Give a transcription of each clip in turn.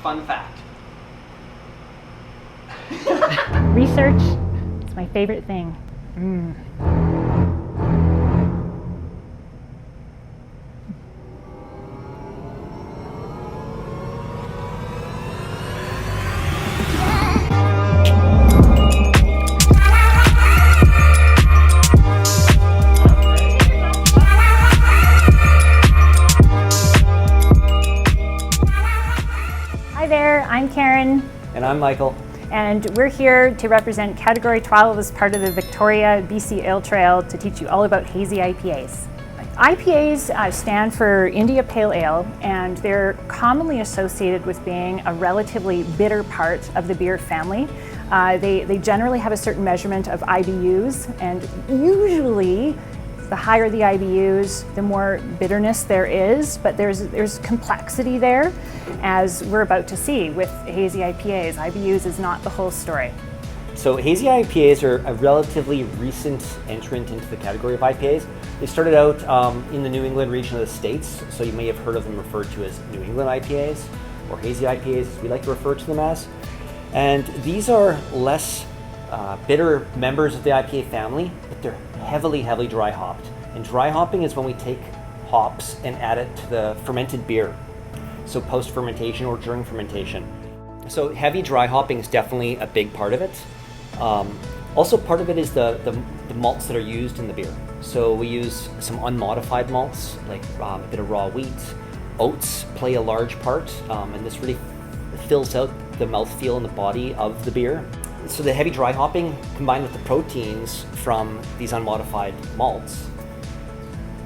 Fun fact. Research, it's my favorite thing. Hi there, I'm Karen. And I'm Michael. And we're here to represent Category 12 as part of the Victoria BC Ale Trail to teach you all about Hazy IPAs. IPAs stand for India Pale Ale, and they're commonly associated with being a relatively bitter part of the beer family. They generally have a certain measurement of IBUs, and usually the higher the IBUs, the more bitterness there is, but there's complexity there, as we're about to see with Hazy IPAs. IBUs is not the whole story. So Hazy IPAs are a relatively recent entrant into the category of IPAs. They started out in the New England region of the States, so you may have heard of them referred to as New England IPAs, or Hazy IPAs as we like to refer to them as. And these are less bitter members of the IPA family, but they're heavily dry hopped. And dry hopping is when we take hops and add it to the fermented beer. So post fermentation or during fermentation. So heavy dry hopping is definitely a big part of it. Also part of it is the malts that are used in the beer. So we use some unmodified malts, like a bit of raw wheat. Oats play a large part, and this really fills out the mouthfeel and the body of the beer. So the heavy dry hopping combined with the proteins from these unmodified malts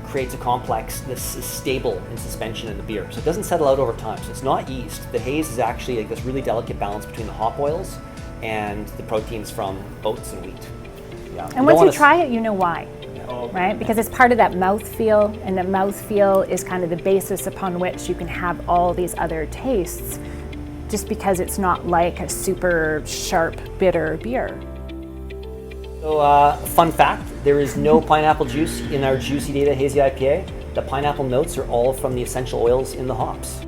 creates a complex that's stable in suspension in the beer. So it doesn't settle out over time. So it's not yeast. The haze is actually like this really delicate balance between the hop oils and the proteins from oats and wheat. Yeah. And once you try it, you know why, right? Because it's part of that mouthfeel, and the mouthfeel is kind of the basis upon which you can have all these other tastes, just because it's not like a super sharp, bitter beer. So fun fact, there is no pineapple juice in our Juicy Data Hazy IPA. The pineapple notes are all from the essential oils in the hops.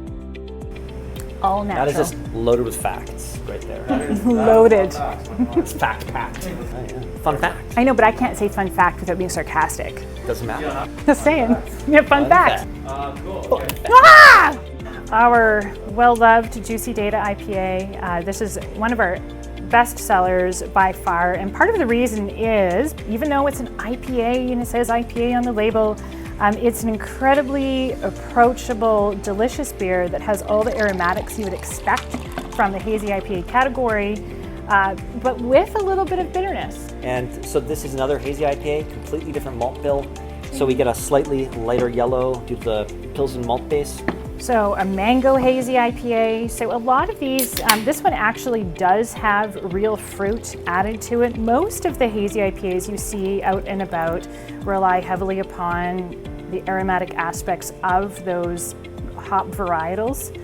All natural. That is just loaded with facts right there. Loaded. It's fact packed. Fun fact. I know, but I can't say fun fact without being sarcastic. Doesn't matter. Just saying. Yeah, fun fact. Cool. Ah! Our well-loved Juicy Data IPA. This is one of our best sellers by far, and part of the reason is, even though it's an IPA and it says IPA on the label, it's an incredibly approachable, delicious beer that has all the aromatics you would expect from the Hazy IPA category, but with a little bit of bitterness. And so this is another Hazy IPA, completely different malt bill. So we get a slightly lighter yellow due to the Pilsen malt base. So a mango Hazy IPA. So a lot of these, this one actually does have real fruit added to it. Most of the Hazy IPAs you see out and about rely heavily upon the aromatic aspects of those hop varietals.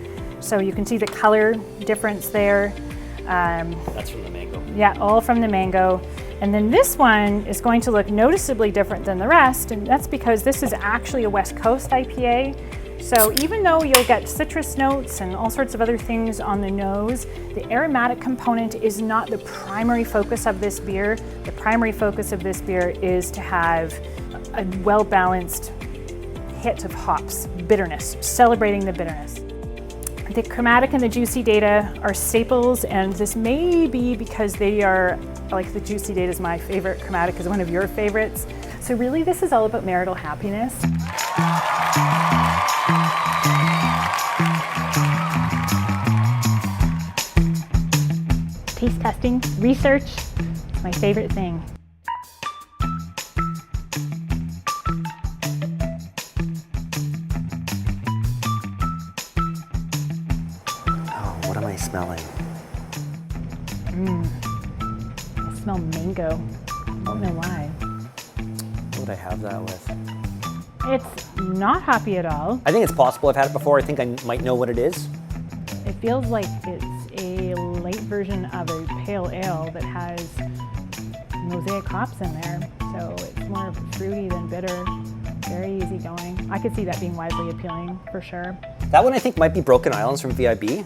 So you can see the color difference there. That's from the mango. Yeah, all from the mango. And then this one is going to look noticeably different than the rest, and that's because this is actually a West Coast IPA. So even though you'll get citrus notes and all sorts of other things on the nose, the aromatic component is not the primary focus of this beer. The primary focus of this beer is to have a well-balanced hit of hops, bitterness, celebrating the bitterness. The Chromatic and the Juicy Data are staples, and this may be because they are, like the Juicy Data is my favorite, Chromatic is one of your favorites. So really this is all about marital happiness. Taste testing, research, it's my favorite thing. Oh, what am I smelling? I smell mango. I don't know why. What would I have that with? It's not hoppy at all. I think it's possible. I've had it before. I think I might know what it is. It feels like it's a light version of a pale ale that has mosaic hops in there. So it's more fruity than bitter. Very easygoing. I could see that being widely appealing for sure. That one I think might be Broken Islands from VIB.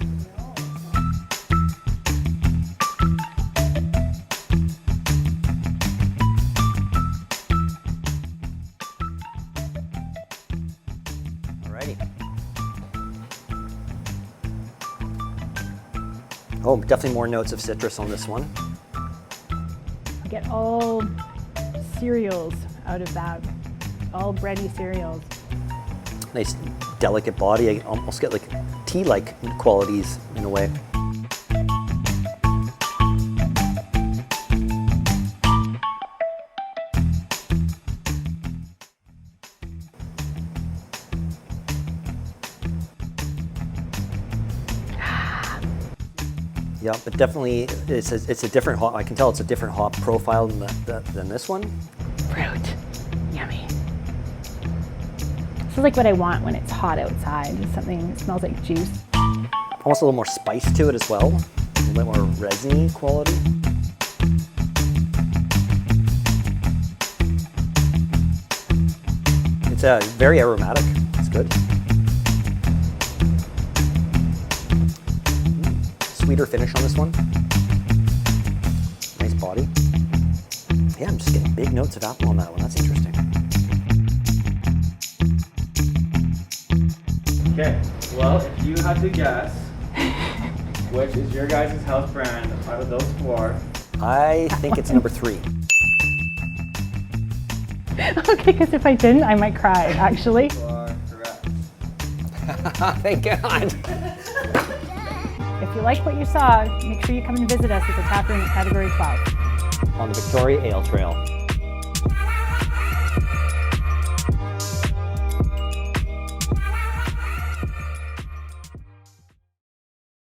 Oh, definitely more notes of citrus on this one. I get all cereals out of that, all bready cereals. Nice delicate body. I almost get like tea-like qualities in a way. Yeah, but definitely it's a different hop. I can tell it's a different hop profile than this one. Fruit, yummy. This is like what I want when it's hot outside. Just something that smells like juice. Almost a little more spice to it as well. A little bit more resiny quality. It's very aromatic. It's good. Sweeter finish on this one. Nice body. Yeah, I'm just getting big notes of apple on that one. That's interesting. Okay, well, if you had to guess, which is your guys' house brand out of those four? I think it's number 3. Okay, because if I didn't, I might cry, actually. You are correct. Thank God. If you like what you saw, make sure you come and visit us at the tap room at Category 12. On the Victoria Ale Trail.